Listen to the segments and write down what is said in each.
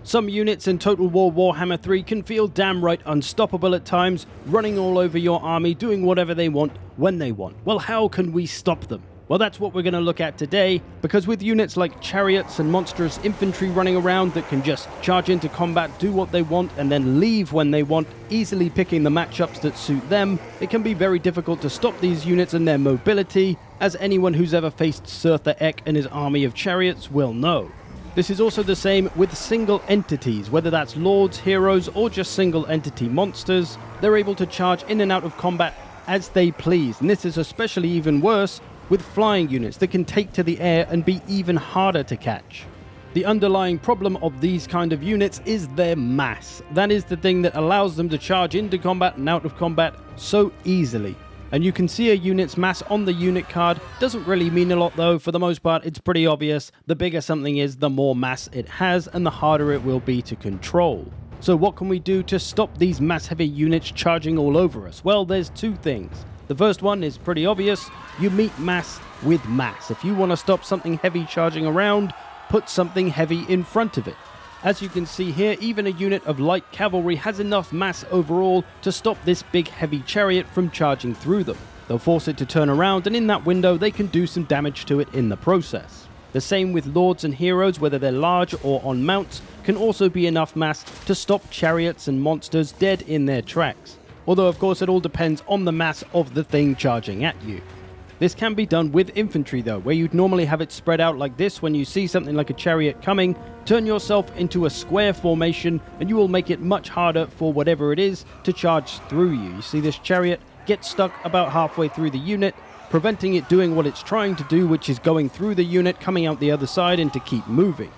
Some units in Total War Warhammer 3 can feel damn right unstoppable at times, running all over your army, doing whatever they want, when they want. Well, how can we stop them? Well, that's what we're going to look at today, because with units like Chariots and monstrous infantry running around that can just charge into combat, do what they want, and then leave when they want, easily picking the matchups that suit them, it can be very difficult to stop these units and their mobility, as anyone who's ever faced Surtha Ek and his army of Chariots will know. This is also the same with single entities, whether that's lords, heroes, or just single entity monsters. They're able to charge in and out of combat as they please, and this is especially even worse with flying units that can take to the air and be even harder to catch. The underlying problem of these kind of units is their mass. That is the thing that allows them to charge into combat and out of combat so easily. And you can see a unit's mass on the unit card. Doesn't really mean a lot though. For the most part, it's pretty obvious. The bigger something is, the more mass it has and the harder it will be to control. So what can we do to stop these mass-heavy units charging all over us? Well, there's two things. The first one is pretty obvious. You meet mass with mass. If you want to stop something heavy charging around, put something heavy in front of it. As you can see here, even a unit of light cavalry has enough mass overall to stop this big heavy chariot from charging through them. They'll force it to turn around, and in that window they can do some damage to it in the process. The same with lords and heroes, whether they're large or on mounts, can also be enough mass to stop chariots and monsters dead in their tracks. Although of course it all depends on the mass of the thing charging at you. This can be done with infantry though, where you'd normally have it spread out like this. When you see something like a chariot coming, turn yourself into a square formation and you will make it much harder for whatever it is to charge through you. You see this chariot get stuck about halfway through the unit, preventing it doing what it's trying to do, which is going through the unit, coming out the other side, and to keep moving.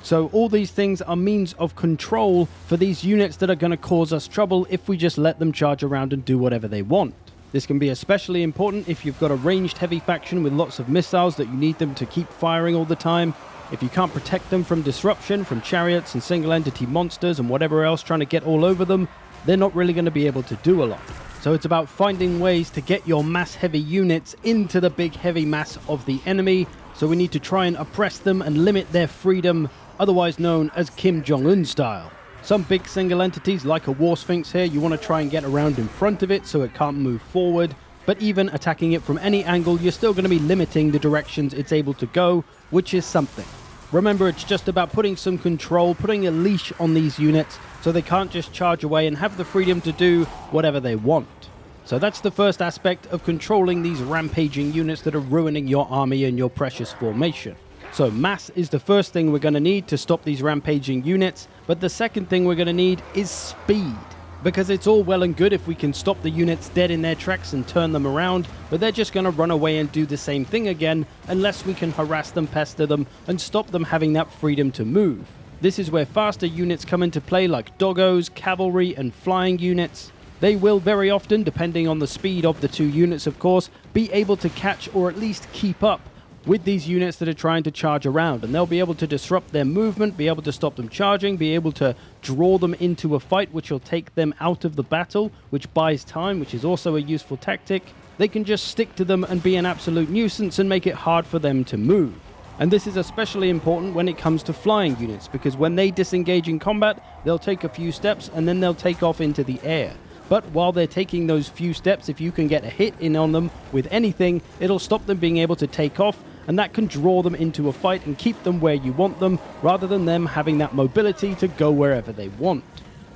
So all these things are means of control for these units that are going to cause us trouble if we just let them charge around and do whatever they want. This can be especially important if you've got a ranged heavy faction with lots of missiles that you need them to keep firing all the time. If you can't protect them from disruption, from chariots and single entity monsters and whatever else trying to get all over them, they're not really going to be able to do a lot. So it's about finding ways to get your mass heavy units into the big heavy mass of the enemy. So we need to try and oppress them and limit their freedom, otherwise known as Kim Jong-un style. Some big single entities, like a War Sphinx here, you want to try and get around in front of it so it can't move forward. But even attacking it from any angle, you're still going to be limiting the directions it's able to go, which is something. Remember, it's just about putting some control, putting a leash on these units so they can't just charge away and have the freedom to do whatever they want. So that's the first aspect of controlling these rampaging units that are ruining your army and your precious formation. So mass is the first thing we're going to need to stop these rampaging units, but the second thing we're going to need is speed. Because it's all well and good if we can stop the units dead in their tracks and turn them around, but they're just going to run away and do the same thing again unless we can harass them, pester them, and stop them having that freedom to move. This is where faster units come into play, like doggos, cavalry, and flying units. They will very often, depending on the speed of the two units of course, be able to catch or at least keep up with these units that are trying to charge around, and they'll be able to disrupt their movement, be able to stop them charging, be able to draw them into a fight, which will take them out of the battle, which buys time, which is also a useful tactic. They can just stick to them and be an absolute nuisance and make it hard for them to move. And this is especially important when it comes to flying units, because when they disengage in combat, they'll take a few steps and then they'll take off into the air. But while they're taking those few steps, if you can get a hit in on them with anything, it'll stop them being able to take off, and that can draw them into a fight and keep them where you want them, rather than them having that mobility to go wherever they want.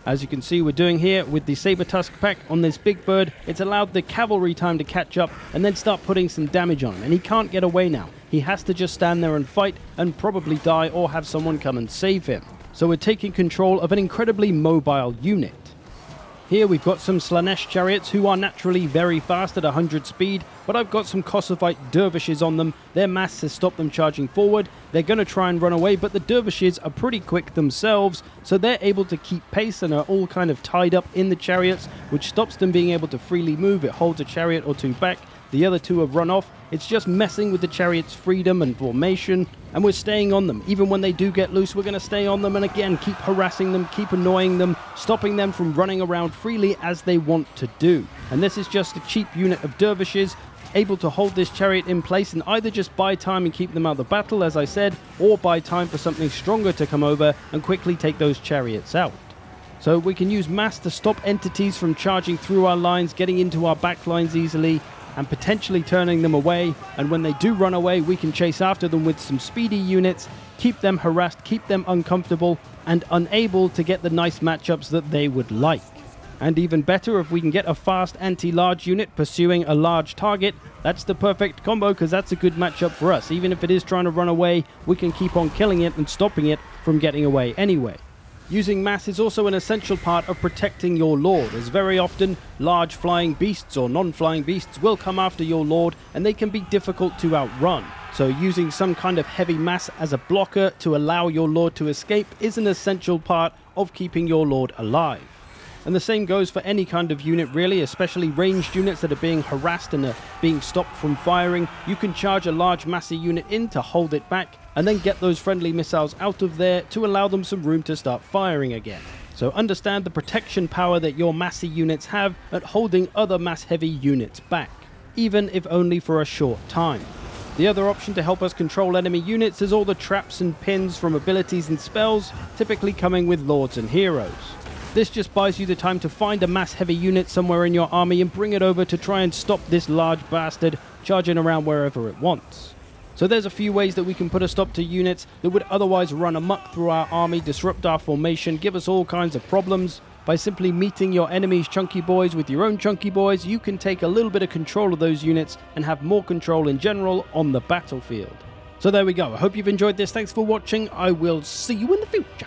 As you can see we're doing here with the Saber Tusk pack on this big bird, it's allowed the cavalry time to catch up and then start putting some damage on him, and he can't get away now. He has to just stand there and fight and probably die or have someone come and save him. So we're taking control of an incredibly mobile unit. Here we've got some Slanesh chariots who are naturally very fast at 100 speed, but I've got some Kosovoite dervishes on them. Their mass has stopped them charging forward. They're going to try and run away, but the dervishes are pretty quick themselves, so they're able to keep pace and are all kind of tied up in the chariots, which stops them being able to freely move. It holds a chariot or two back. The other two have run off. It's just messing with the chariot's freedom and formation, and we're staying on them. Even when they do get loose, we're going to stay on them and again keep harassing them, keep annoying them, stopping them from running around freely as they want to do. And this is just a cheap unit of dervishes able to hold this chariot in place and either just buy time and keep them out of the battle, as I said, or buy time for something stronger to come over and quickly take those chariots out. So we can use mass to stop entities from charging through our lines, getting into our back lines easily, and potentially turning them away. And when they do run away, we can chase after them with some speedy units, keep them harassed, keep them uncomfortable, and unable to get the nice matchups that they would like. And even better, if we can get a fast anti-large unit pursuing a large target, that's the perfect combo, because that's a good matchup for us. Even if it is trying to run away, we can keep on killing it and stopping it from getting away anyway. Using mass is also an essential part of protecting your lord, as very often large flying beasts or non-flying beasts will come after your lord, and they can be difficult to outrun. So using some kind of heavy mass as a blocker to allow your lord to escape is an essential part of keeping your lord alive. And the same goes for any kind of unit really, especially ranged units that are being harassed and are being stopped from firing. You can charge a large massy unit in to hold it back, and then get those friendly missiles out of there to allow them some room to start firing again. So understand the protection power that your massy units have at holding other mass heavy units back, even if only for a short time. The other option to help us control enemy units is all the traps and pins from abilities and spells, typically coming with lords and heroes. This just buys you the time to find a mass heavy unit somewhere in your army and bring it over to try and stop this large bastard charging around wherever it wants. So there's a few ways that we can put a stop to units that would otherwise run amok through our army, disrupt our formation, give us all kinds of problems. By simply meeting your enemy's chunky boys with your own chunky boys, you can take a little bit of control of those units and have more control in general on the battlefield. So there we go. I hope you've enjoyed this. Thanks for watching. I will see you in the future.